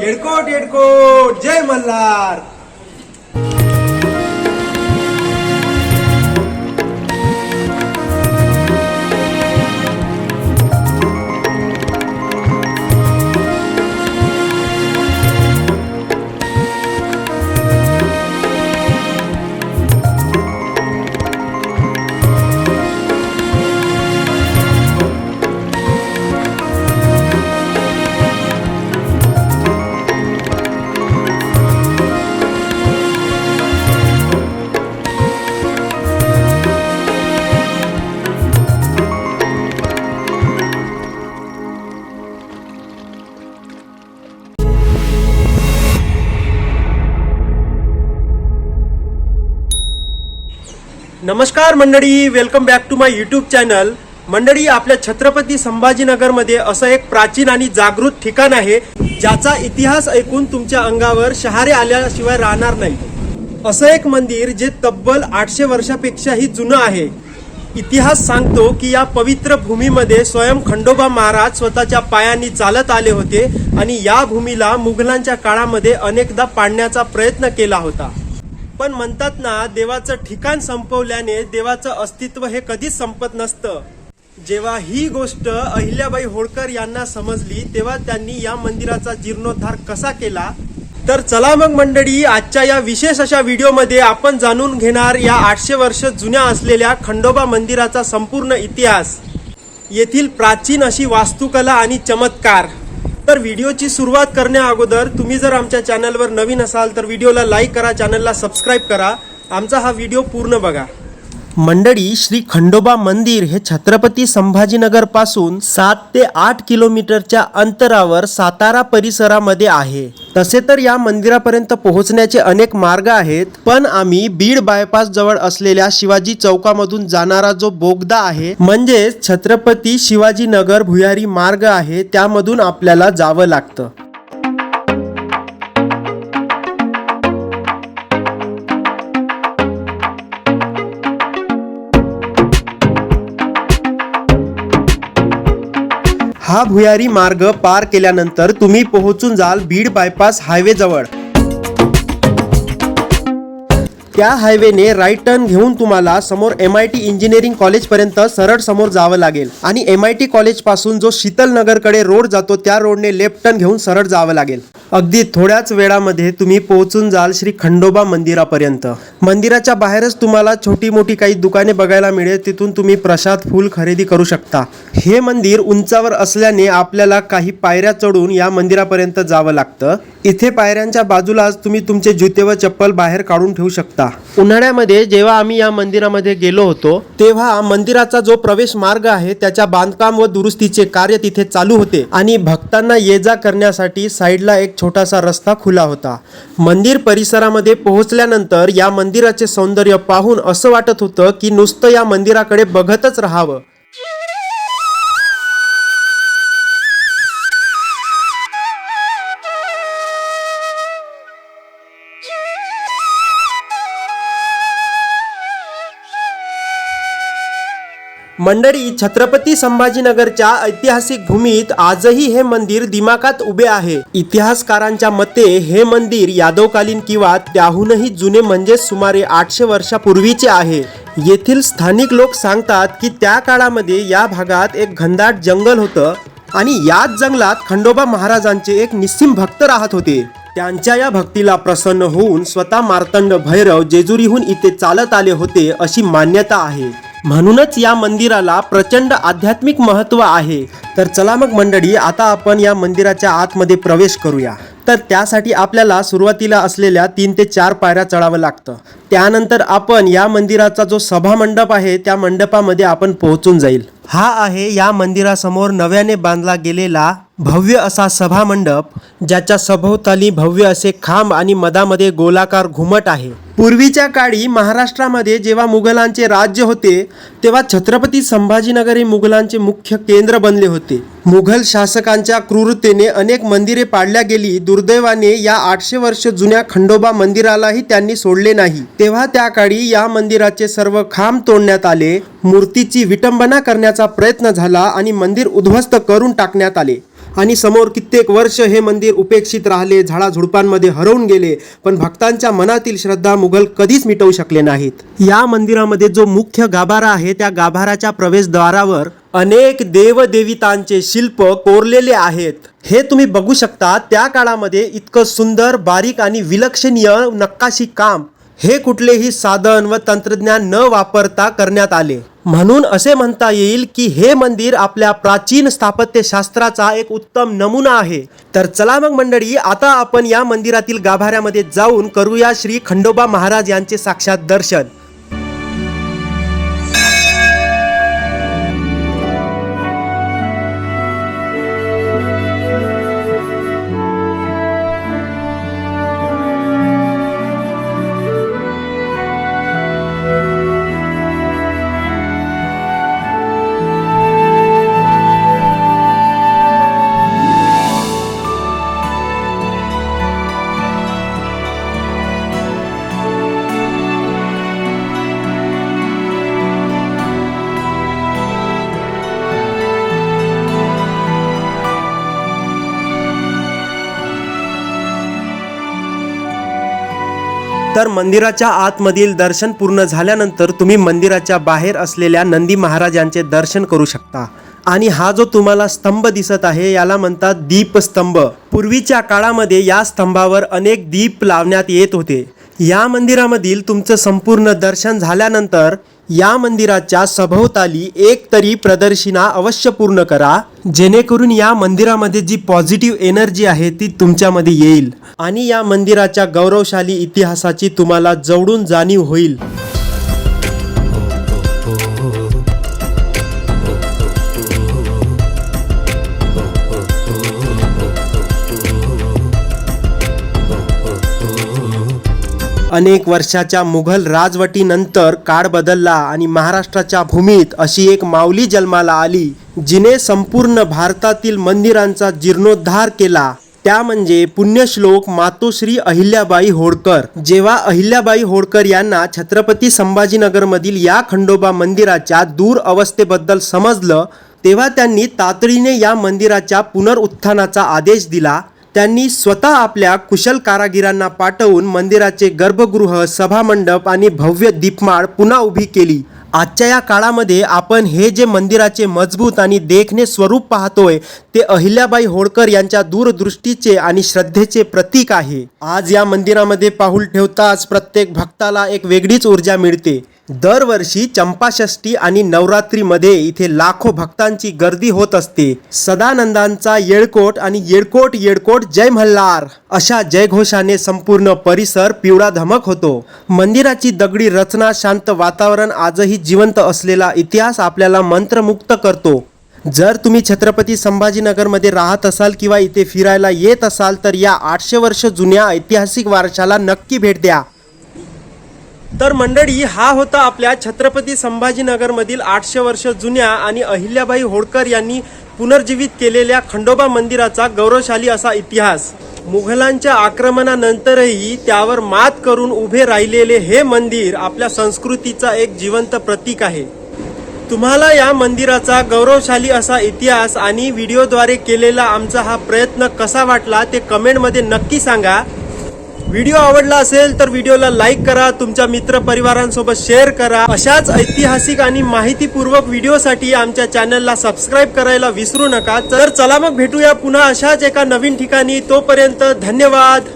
येडकोट येडकोट जय मल्हार। नमस्कार मंडळी, welcome back to my YouTube channel. मंडळी, आपल्या छत्रपती संभाजीनगरमध्ये असं एक प्राचीन आणि जागृत ठिकाण आहे ज्याचा इतिहास ऐकून तुमच्या अंगावर शहारे आल्याशिवाय राहणार नाही। असं एक मंदिर जे तब्बल 800 वर्षापेक्षाही जुनं आहे। इतिहास सांगतो की या पवित्र भूमीमध्ये स्वयं खंडोबा महाराज स्वतःच्या पायांनी चालत आले होते आणि या भूमीला मुघलांच्या काळामध्ये अनेकदा पाडण्याचा प्रयत्न केला होता। पण म्हणतात ना, देवाचं ठिकाण संपवल्याने देवाचं अस्तित्व हे कधीच संपत नसतं। जेव्हा ही गोष्ट अहिल्याबाई होळकर यांना समजली तेव्हा त्यांनी या मंदिराचा जीर्णोद्धार कसा केला, तर चला मग मंडळी, आजच्या या विशेष अशा व्हिडिओमध्ये आपण जाणून घेणार या 800 वर्ष जुन्या असलेल्या खंडोबा मंदिराचा संपूर्ण इतिहास, येथील प्राचीन अशी वास्तुकला आणि चमत्कार। तर व्हिडिओची सुरुवात करण्या अगोदर तुम्ही जर आमच्या चॅनलवर नवीन असाल तर व्हिडिओला लाईक करा, चॅनलला सबस्क्राईब करा, आमचा हा व्हिडिओ पूर्ण बघा। मंडळी, श्री खंडोबा मंदिर हे छत्रपती संभाजीनगर पासून 7 ते 8 किलोमीटरच्या अंतरावर सातारा परिसरामध्ये आहे। तसे तर या मंदिरापर्यंत पोहोचण्याचे अनेक मार्ग आहेत, पण आम्ही बीड बायपास जवळ असलेल्या शिवाजी चौकामधून जाणारा जो बोगदा आहे म्हणजेच छत्रपती शिवाजीनगर भुयारी मार्ग आहे त्यामधून आपल्याला जावं लागतं। हा भुयारी मार्ग पार केल्यानंतर तुम्ही पोहोचून जाल बीड बायपास हायवे जवळ। त्या हायवेने राईट टर्न घेऊन तुम्हाला समोर MIT इंजिनिअरिंग कॉलेज पर्यंत सरळ समोर जावं लागेल आणि MIT कॉलेज पासून जो शीतलनगर कडे रोड जातो त्या रोडने लेफ्ट टर्न घेऊन सरळ जावं लागेल। अगदी थोड्याच वेळामध्ये तुम्ही पोहोचून जाल श्री खंडोबा मंदिरापर्यंत। मंदिराच्या बाहेरच तुम्हाला छोटी मोठी काही दुकाने बघायला मिळेल, तिथून तुम्ही प्रसाद फूल खरेदी करू शकता। हे मंदिर उंचावर असल्याने आपल्याला काही पायऱ्या चढून या मंदिरापर्यंत जावं लागतं। इथे पायऱ्यांच्या बाजूलाच तुम्ही तुमचे जुते व चप्पल बाहेर काढून ठेवू शकता। उन्हाळ्यामध्ये जेव्हा आम्ही या मंदिरामध्ये गेलो होतो तेव्हा मंदिराचा जो प्रवेश मार्ग आहे त्याच्या बांधकाम व दुरुस्तीचे कार्य तिथे चालू होते आणि भक्तांना ये जा करण्यासाठी साईडला एक छोटासा रस्ता खुला होता। मंदिर परिसरामध्ये पोहोचल्यानंतर या मंदिराचे सौंदर्य पाहून असं वाटत होतं की नुसतं या मंदिराकडे बघतच राहावं। मंडळी, छत्रपती संभाजीनगरच्या ऐतिहासिक भूमीत आजही हे मंदिर दिमाखात उभे आहे। इतिहासकारांच्या मते हे मंदिर यादवकालीन किंवा त्याहूनही जुने म्हणजे सुमारे 800 वर्षापूर्वीचे आहे। येथील स्थानिक लोक सांगतात की त्या काळामध्ये या भागात एक घनदाट जंगल होतं आणि याच जंगलात खंडोबा महाराजांचे एक निस्सीम भक्त राहत होते। त्यांच्या या भक्तीला प्रसन्न होऊन स्वतः मार्तंड भैरव जेजुरीहून इथे चालत आले होते अशी मान्यता आहे। म्हणूनच या मंदिराला प्रचंड आध्यात्मिक महत्त्व आहे। तर चला मग मंडळी, आता आपण या मंदिराच्या आतमध्ये प्रवेश करूया। तर त्यासाठी आपल्याला सुरुवातीला असलेल्या 3 ते 4 पायऱ्या चढावं लागतं। त्यानंतर आपण या मंदिराचा जो सभा मंडप आहे त्या मंडपामध्ये आपण पोहोचून जाईल। हा आहे या मंदिरासमोर नव्याने बांधला गेलेला भव्य असा सभा मंडप, ज्याच्या सभोवताली भव्य असे खांब आणि मधामध्ये गोलाकार घुमट आहे। पूर्वीच्या काळी महाराष्ट्रामध्ये जेव्हा मुघलांचे राज्य होते तेव्हा छत्रपती संभाजीनगर हे मुघलांचे मुख्य केंद्र बनले होते. मुघल शासकांच्या क्रूरतेने अनेक मंदिरे पाडल्या गेली. दुर्दैवाने या 800 वर्ष जुन्या खंडोबा मंदिरालाही त्यांनी सोडले नाही. तेव्हा त्या काळी या मंदिराचे सर्व खांब तोडण्यात आले, मूर्तीची विटंबना करण्याचा प्रयत्न झाला आणि मंदिर उद्ध्वस्त करून टाकण्यात आले. आणि समोर कित्येक वर्ष हे मंदिर उपेक्षित राहिले, झाडाझुडपांमध्ये हरवून गेले. पण भक्तांच्या मनातील श्रद्धा मुघल कधीच मिटवू शकले नाहीत. या मंदिरामध्ये जो मुख्य गाभारा आहे त्या गाभाऱ्याच्या प्रवेशद्वारावर अनेक देवदेवितांचे शिल्प कोरलेले आहेत. हे तुम्ही बघू शकता. त्या काळामध्ये इतकं सुंदर, बारीक आणि विलक्षणीय नक्काशी काम हे कुठलेही साधन व तंत्रज्ञान न वापरता करण्यात आले. म्हणून असे म्हणता येईल की हे मंदिर आपल्या प्राचीन स्थापत्यशास्त्राचा एक उत्तम नमुना आहे. तर चला मग मंडळी, आता आपण या मंदिरातील गाभाऱ्यामध्ये जाऊन करूया श्री खंडोबा महाराज यांचे साक्षात दर्शन. तर मंदिराच्या आतमधील दर्शन पूर्ण झाल्यानंतर तुम्ही मंदिराच्या बाहेर असलेल्या नंदी महाराज यांचे दर्शन करू शकता. आणि हा जो तुम्हाला स्तंभ दिसत आहे याला म्हणतात दीपस्तंभ. पूर्वीच्या काळामध्ये या स्तंभावर अनेक दीप लावण्यात येत होते. या मंदिरामधील तुमचं संपूर्ण दर्शन झाल्यानंतर या मंदिराच्या सभोवताली एक तरी प्रदक्षिणा अवश्य पूर्ण करा, जेणेकरून या मंदिरामध्ये जी पॉझिटिव्ह एनर्जी आहे ती तुमच्यामध्ये येईल आणि या मंदिराच्या गौरवशाली इतिहासाची तुम्हाला जवळून जाणीव होईल. अनेक वर्षाच्या मुघल राजवटीनंतर काळ बदलला आणि महाराष्ट्राच्या भूमीत अशी एक माऊली जन्माला आली जिने संपूर्ण भारतातील मंदिरांचा जीर्णोद्धार केला. त्या म्हणजे पुण्यश्लोक मातोश्री अहिल्याबाई होळकर. जेव्हा अहिल्याबाई होळकर यांना छत्रपती संभाजीनगरमधील या खंडोबा मंदिराच्या दूर अवस्थेबद्दल समजलं तेव्हा त्यांनी तातडीने या मंदिराच्या पुनरुत्थानाचा आदेश दिला. त्यांनी स्वतः आपल्या कुशल कारागिरांना पाठवून मंदिराचे गर्भगृह, सभामंडप आणि भव्य दीपमाळ पुन्हा उभी केली. आजच्या या काळामध्ये आपण हे जे मंदिराचे मजबूत आणि देखणे स्वरूप पाहतोय ते अहिल्याबाई होळकर यांच्या दूरदृष्टीचे आणि श्रद्धेचे प्रतीक आहे. आज या मंदिरामध्ये पाऊल ठेवताच प्रत्येक भक्ताला एक वेगळीच ऊर्जा मिळते. दरवर्षी चंपाषष्ठी आणि नवरात्रीमध्ये इथे लाखो भक्तांची गर्दी होत असते. सदानंदांचा येळकोट आणि येळकोट येळकोट जय मल्हार अशा जयघोषाने संपूर्ण परिसर पिवळा धमक होतो. मंदिराची दगडी रचना, शांत वातावरण, आजही जिवंत असलेला इतिहास आपल्याला मंत्रमुग्ध करतो. जर तुम्ही छत्रपती संभाजीनगरमध्ये राहत असाल किंवा इथे फिरायला येत असाल तर या 800 वर्ष जुन्या ऐतिहासिक वारशाला नक्की भेट द्या. तर मंडळी, हा होता आपल्या छत्रपती संभाजीनगरमधील 800 वर्ष जुन्या आणि अहिल्याबाई होळकर यांनी पुनर्जीवित केलेल्या खंडोबा मंदिराचा गौरवशाली असा इतिहास. मुघलांच्या आक्रमणानंतरही त्यावर मात करून उभे राहिलेले हे मंदिर आपल्या संस्कृतीचा एक जिवंत प्रतीक आहे. तुम्हाला या मंदिराचा गौरवशाली असा इतिहास आणि व्हिडिओद्वारे केलेला आमचा हा प्रयत्न कसा वाटला ते कमेंटमध्ये नक्की सांगा. व्हिडिओ आवडला असेल तर व्हिडिओला लाईक करा, तुमच्या मित्रपरिवारांसोबत शेअर करा. अशाच ऐतिहासिक आणि माहितीपूर्वक व्हिडिओसाठी आमच्या चॅनलला सबस्क्राईब करायला विसरू नका. तर चला मग भेटूया पुन्हा अशाच एका नवीन ठिकाणी. तोपर्यंत धन्यवाद.